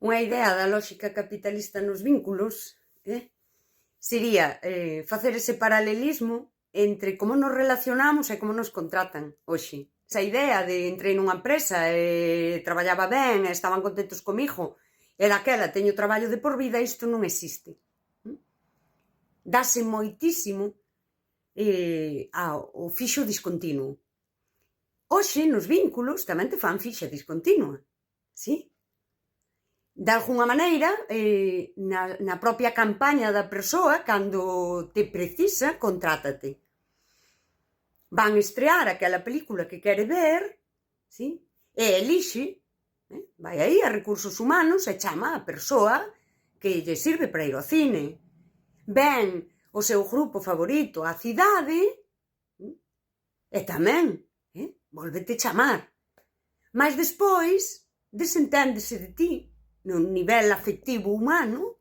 Unha idea da lóxica capitalista nos vínculos sería facer ese paralelismo entre como nos relacionamos e como nos contratan hoxe. Esa idea de entrei nunha empresa e traballaba ben e estaban contentos comigo e daquela teño traballo de por vida, isto non existe. Dase moitísimo ao fixo discontinuo. Hoxe nos vínculos tamén te fan fixa discontinua, sí? De algunha maneira, na propia campaña da persoa, cando te precisa, contrátate. Van estrear aquela película que quere ver, sí? E elixe, vai aí a recursos humanos e chama a persoa que lle sirve para ir ao cine. Ven o seu grupo favorito á cidade e tamén volvete chamar. Mais despois desenténdese de ti no nivel afectivo humano.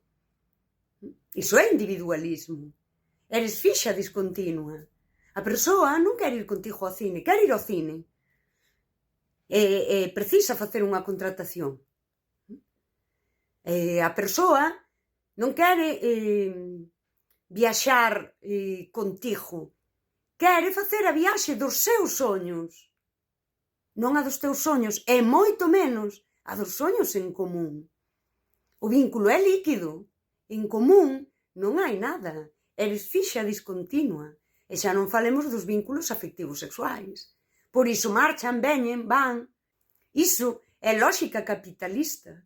Iso é individualismo. Eres fixa discontinua. A persoa non quer ir contigo ao cine, quer ir ao cine. E precisa facer unha contratación. A persoa non quere viaxar contigo. Quere facer a viaxe dos seus soños. Non a dos teus soños, e moito menos a dos soños en común. O vínculo é líquido. En común non hai nada. Eres fixa discontinua. E xa non falemos dos vínculos afectivos sexuais. Por iso marchan, veñen, van. Iso é lóxica capitalista.